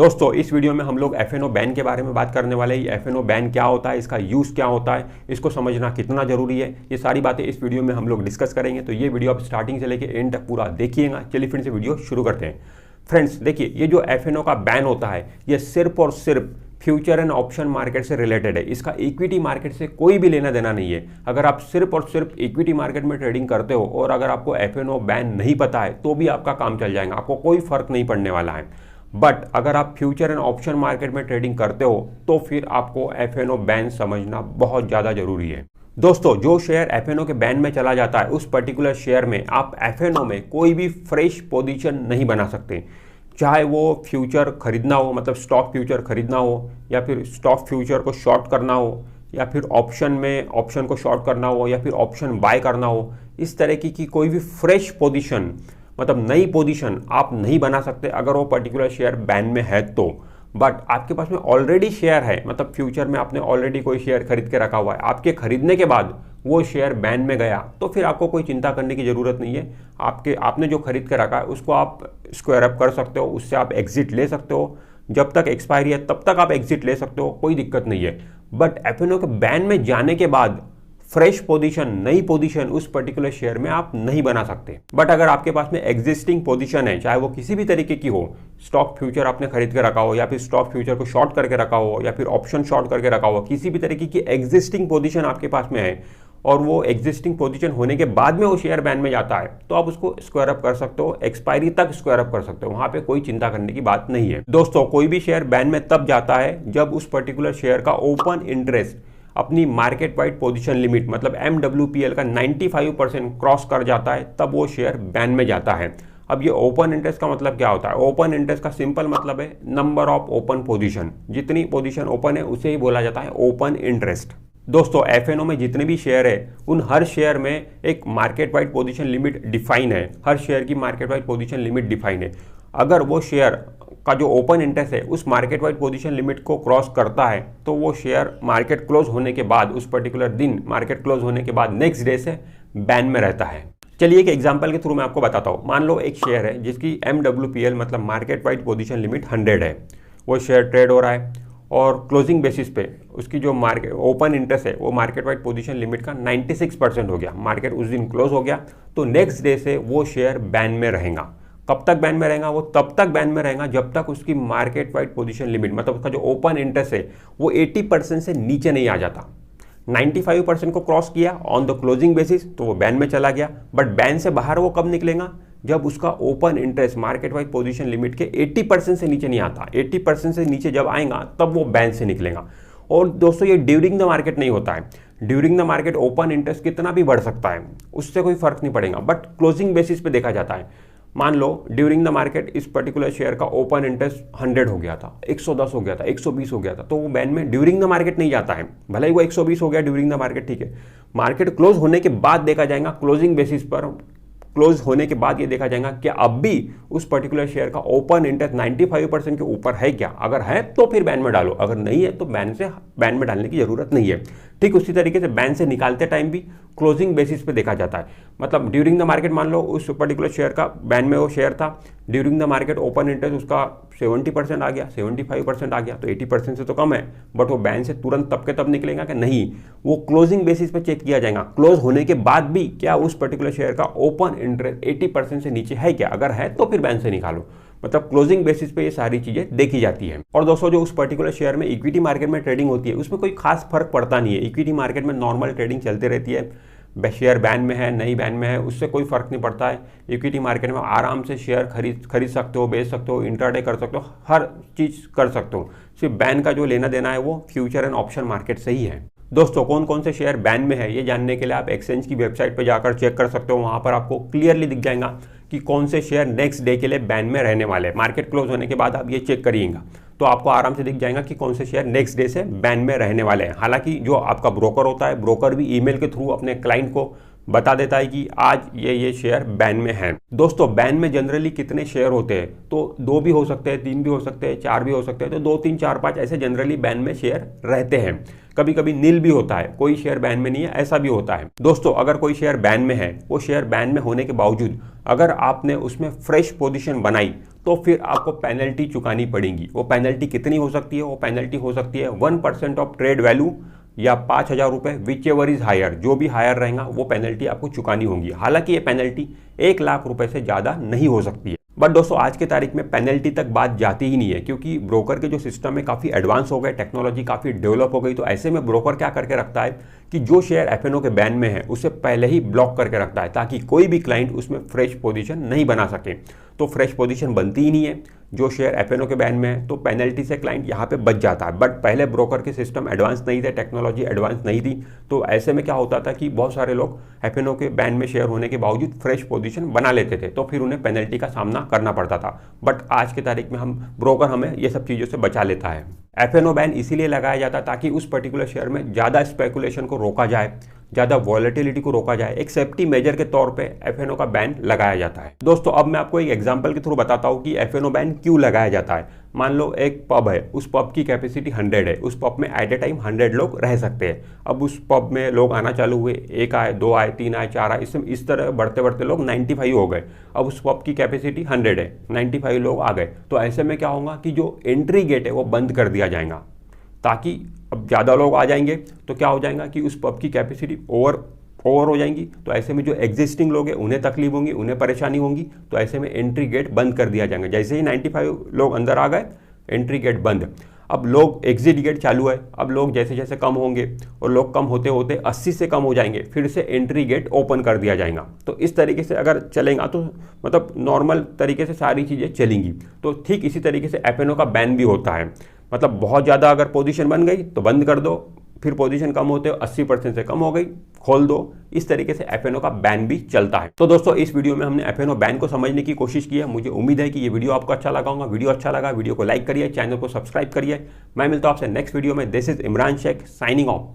दोस्तों इस वीडियो में हम लोग एफ.एन.ओ बैन के बारे में बात करने वाले हैं। एफ.एन.ओ बैन क्या होता है, इसका यूज़ क्या होता है, इसको समझना कितना जरूरी है, ये सारी बातें इस वीडियो में हम लोग डिस्कस करेंगे। तो ये वीडियो आप स्टार्टिंग से लेकर एंड तक पूरा देखिएगा। चलिए फिर से वीडियो शुरू करते हैं। फ्रेंड्स देखिए, ये जो एफ.एन.ओ का बैन होता है ये सिर्फ और सिर्फ फ्यूचर एंड ऑप्शन मार्केट से रिलेटेड है। इसका इक्विटी मार्केट से कोई भी लेना देना नहीं है। अगर आप सिर्फ और सिर्फ इक्विटी मार्केट में ट्रेडिंग करते हो और अगर आपको एफ.एन.ओ बैन नहीं पता है तो भी आपका काम चल जाएगा, आपको कोई फर्क नहीं पड़ने वाला है। बट अगर आप फ्यूचर एंड ऑप्शन मार्केट में ट्रेडिंग करते हो तो फिर आपको एफ.एन.ओ बैन समझना बहुत ज़्यादा जरूरी है। दोस्तों जो शेयर एफ.एन.ओ के बैन में चला जाता है उस पर्टिकुलर शेयर में आप एफ.एन.ओ में कोई भी फ्रेश पोजीशन नहीं बना सकते। चाहे वो फ्यूचर खरीदना हो, मतलब स्टॉक फ्यूचर खरीदना हो, या फिर स्टॉक फ्यूचर को शॉर्ट करना हो, या फिर ऑप्शन में ऑप्शन को शॉर्ट करना हो, या फिर ऑप्शन बाय करना हो, इस तरह की कोई भी फ्रेश पोजीशन, मतलब नई पोजीशन आप नहीं बना सकते अगर वो पर्टिकुलर शेयर बैन में है तो। बट आपके पास में ऑलरेडी शेयर है, मतलब फ्यूचर में आपने ऑलरेडी कोई शेयर खरीद के रखा हुआ है, आपके खरीदने के बाद वो शेयर बैन में गया तो फिर आपको कोई चिंता करने की ज़रूरत नहीं है। आपने जो खरीद के रखा है उसको आप स्क्वायर अप कर सकते हो, उससे आप एग्जिट ले सकते हो। जब तक एक्सपायरी है तब तक आप एग्जिट ले सकते हो, कोई दिक्कत नहीं है। बट एफ.एन.ओ के बैन में जाने के बाद फ्रेश पोजीशन, नई पोजीशन उस पर्टिकुलर शेयर में आप नहीं बना सकते। बट अगर आपके पास में एग्जिस्टिंग पोजीशन है, चाहे वो किसी भी तरीके की हो, स्टॉक फ्यूचर आपने खरीद के रखा हो, या फिर स्टॉक फ्यूचर को शॉर्ट करके रखा हो, या फिर ऑप्शन शॉर्ट करके रखा हो, किसी भी तरीके की एग्जिस्टिंग पोजीशन आपके पास में है और वो एग्जिस्टिंग पोजीशन होने के बाद में वो शेयर बैन में जाता है तो आप उसको स्क्वायर अप कर सकते हो, एक्सपायरी तक स्क्वायर अप कर सकते हो, वहां पे कोई चिंता करने की बात नहीं है। दोस्तों कोई भी शेयर बैन में तब जाता है जब उस पर्टिकुलर शेयर का ओपन इंटरेस्ट अपनी मार्केट वाइड पोजीशन लिमिट, मतलब MWPL का 95% क्रॉस कर जाता है, तब वो शेयर बैन में जाता है। अब ये ओपन इंटरेस्ट का मतलब क्या होता है? ओपन इंटरेस्ट का सिंपल मतलब है नंबर ऑफ ओपन पोजीशन, जितनी पोजीशन ओपन है उसे ही बोला जाता है ओपन इंटरेस्ट। दोस्तों एफ.एन.ओ में जितने भी शेयर है उन हर शेयर में एक market wide position limit define है, हर शेयर की market wide position limit define है। अगर वो शेयर का जो ओपन इंटरेस्ट है उस मार्केट वाइड पोजीशन लिमिट को क्रॉस करता है तो वो शेयर मार्केट क्लोज होने के बाद, उस पर्टिकुलर दिन मार्केट क्लोज होने के बाद नेक्स्ट डे से बैन में रहता है। चलिए एक एग्जांपल के थ्रू मैं आपको बताता हूँ। मान लो एक शेयर है जिसकी MWPL मतलब मार्केट वाइड पोजीशन लिमिट 100 है, वो शेयर ट्रेड हो रहा है और क्लोजिंग बेसिस पे उसकी जो मार्केट ओपन इंटरेस्ट है वो मार्केट वाइड पोजीशन लिमिट का 96% हो गया, मार्केट उस दिन क्लोज हो गया, तो नेक्स्ट डे से वो शेयर बैन में रहेगा। कब तक बैन में रहेगा? वो तब तक बैन में रहेगा जब तक उसकी मार्केट वाइड पोजीशन लिमिट, मतलब उसका जो ओपन इंटरेस्ट है वो 80% से नीचे नहीं आ जाता। 95% को क्रॉस किया ऑन द क्लोजिंग बेसिस तो वो बैन में चला गया। बट बैन से बाहर वो कब निकलेगा? जब उसका open interest market wide position limit के 80% से नीचे नहीं आता। 80% से नीचे जब आएगा तब वो बैन से निकलेगा। और दोस्तों ये ड्यूरिंग द मार्केट नहीं होता है। During the market open interest कितना भी बढ़ सकता है, उससे कोई फर्क नहीं पड़ेगा, बट क्लोजिंग बेसिस पे देखा जाता है। मान लो ड्यूरिंग द मार्केट इस पर्टिकुलर शेयर का ओपन इंटरेस्ट 100 हो गया था, 110 हो गया था, 120 हो गया था, तो वो बैन में ड्यूरिंग द मार्केट नहीं जाता है। भले ही वो 120 हो गया ड्यूरिंग द मार्केट, ठीक है, मार्केट क्लोज होने के बाद देखा जाएगा, क्लोजिंग बेसिस पर क्लोज होने के बाद ये देखा जाएगा कि अब भी उस पर्टिकुलर शेयर का ओपन इंटरेस्ट 95% के ऊपर है क्या। अगर है तो फिर बैन में डालो, अगर नहीं है तो बैन में डालने की जरूरत नहीं है। ठीक उसी तरीके से बैन से निकालते टाइम भी क्लोजिंग बेसिस पे देखा जाता है। मतलब ड्यूरिंग द मार्केट मान लो उस पर्टिकुलर शेयर का बैन में वो शेयर था, during the market open interest उसका 70% आ गया, 75% आ गया, तो 80% से तो कम है, बट वो बैन से तुरंत तब के तब निकलेगा कि नहीं, वो क्लोजिंग बेसिस पे चेक किया जाएगा। क्लोज होने के बाद भी क्या उस पर्टिकुलर शेयर का ओपन इंटरेस्ट 80% से नीचे है क्या? अगर है तो फिर बैन से निकालो। मतलब क्लोजिंग बेसिस पे ये सारी चीजें देखी जाती है। और दोस्तों जो उस पर्टिकुलर शेयर में इक्विटी मार्केट में ट्रेडिंग होती है उसमें कोई खास फर्क पड़ता नहीं है। इक्विटी मार्केट में नॉर्मल ट्रेडिंग चलती रहती है, शेयर बैन में है नहीं बैन में है उससे कोई फर्क नहीं पड़ता है। इक्विटी मार्केट में आराम से शेयर खरीद सकते हो, बेच सकते हो, इंट्राडे कर सकते हो, हर चीज कर सकते हो। सिर्फ बैन का जो लेना देना है वो फ्यूचर एंड ऑप्शन मार्केट से ही है। दोस्तों कौन कौन से शेयर बैन में है ये जानने के लिए आप एक्सचेंज की वेबसाइट पर जाकर चेक कर सकते हो। वहां पर आपको क्लियरली दिख जाएगा कि कौन से शेयर नेक्स्ट डे के लिए बैन में रहने वाले हैं। मार्केट क्लोज होने के बाद आप ये चेक करिएगा तो आपको आराम से दिख जाएगा कि कौन से शेयर नेक्स्ट डे से बैन में रहने वाले हैं। हालांकि जो आपका ब्रोकर होता है, ब्रोकर भी ईमेल के थ्रू अपने क्लाइंट को बता देता है कि आज ये शेयर बैन में है। दोस्तों बैन में जनरली कितने शेयर होते हैं, तो 2 भी हो सकते हैं, 3 भी हो सकते हैं, 4 भी हो सकते हैं, तो 2 3 4 5 ऐसे जनरली बैन में शेयर रहते हैं। कभी कभी नील भी होता है, कोई शेयर बैन में नहीं है, ऐसा भी होता है। दोस्तों अगर कोई शेयर बैन में है, वो शेयर बैन में होने के बावजूद अगर आपने उसमें फ्रेश पोजीशन बनाई तो फिर आपको पेनल्टी चुकानी पड़ेगी। वो पेनल्टी कितनी हो सकती है? वो पेनल्टी हो सकती है 1% ऑफ ट्रेड वैल्यू या 5,000 रुपये, विच एवर इज हायर, जो भी हायर रहेगा वो पेनल्टी आपको चुकानी होगी। हालांकि ये पेनल्टी 1 लाख रुपए से ज़्यादा नहीं हो सकती है। बट दोस्तों आज के तारीख में पेनल्टी तक बात जाती ही नहीं है, क्योंकि ब्रोकर के जो सिस्टम है काफ़ी एडवांस हो गए, टेक्नोलॉजी काफ़ी डेवलप हो गई। तो ऐसे में ब्रोकर क्या करके रखता है कि जो शेयर एफएनओ के बैन में है उसे पहले ही ब्लॉक करके रखता है, ताकि कोई भी क्लाइंट उसमें फ्रेश पोजीशन नहीं बना सके। तो फ्रेश पोजीशन बनती ही नहीं है जो शेयर एफएनओ के बैन में है, तो पेनल्टी से क्लाइंट यहाँ पे बच जाता है। बट पहले ब्रोकर के सिस्टम एडवांस नहीं थे, टेक्नोलॉजी एडवांस नहीं थी, तो ऐसे में क्या होता था कि बहुत सारे लोग एफएनओ के बैन में शेयर होने के बावजूद फ्रेश पोजीशन बना लेते थे, तो फिर उन्हें पेनल्टी का सामना करना पड़ता था। बट आज के तारीख में ब्रोकर हमें ये सब चीज़ों से बचा लेता है। एफएनओ बैन इसीलिए लगाया जाता है ताकि उस पर्टिकुलर शेयर में ज़्यादा स्पेकुलेशन को रोका जाए, ज़्यादा वॉलेटिलिटी को रोका जाए। एक सेफ्टी मेजर के तौर पे एफएनओ का बैन लगाया जाता है। दोस्तों अब मैं आपको एक एग्जांपल के थ्रू बताता हूँ कि एफएनओ बैन क्यों लगाया जाता है। मान लो एक पब है, उस पब की कैपेसिटी 100 है, उस पब में एट ए टाइम 100 लोग रह सकते हैं। अब उस पब में लोग आना चालू हुए, 1 आए, 2 आए, 3 आए, 4 आए, इस तरह बढ़ते बढ़ते लोग 95 हो गए। अब उस पब की कैपेसिटी 100 है, 95 लोग आ गए, तो ऐसे में क्या होगा कि जो एंट्री गेट है वो बंद कर दिया जाएगा, ताकि अब ज़्यादा लोग आ जाएंगे तो क्या हो जाएगा कि उस पब की कैपेसिटी ओवर हो जाएंगी। तो ऐसे में जो एग्जिस्टिंग लोग हैं उन्हें तकलीफ होंगी, उन्हें परेशानी होंगी, तो ऐसे में एंट्री गेट बंद कर दिया जाएगा। जैसे ही 95 लोग अंदर आ गए, एंट्री गेट बंद। अब लोग एग्जिट गेट चालू है, अब लोग जैसे जैसे कम होंगे और लोग कम होते होते 80 से कम हो जाएंगे, फिर से एंट्री गेट ओपन कर दिया जाएगा। तो इस तरीके से अगर चलेगा तो मतलब नॉर्मल तरीके से सारी चीज़ें चलेंगी। तो ठीक इसी तरीके से एफएनओ का बैन भी होता है। मतलब बहुत ज़्यादा अगर पोजीशन बन गई तो बंद कर दो, फिर पोजीशन कम होते हो 80% से कम हो गई, खोल दो। इस तरीके से एफएनओ का बैन भी चलता है। तो दोस्तों इस वीडियो में हमने एफएनओ बैन को समझने की कोशिश की है। मुझे उम्मीद है कि ये वीडियो आपको अच्छा लगा होगा। वीडियो अच्छा लगा वीडियो को लाइक करिए, चैनल को सब्सक्राइब करिए। मैं मिलता हूं आपसे नेक्स्ट वीडियो में। This is Imran Sheikh signing of.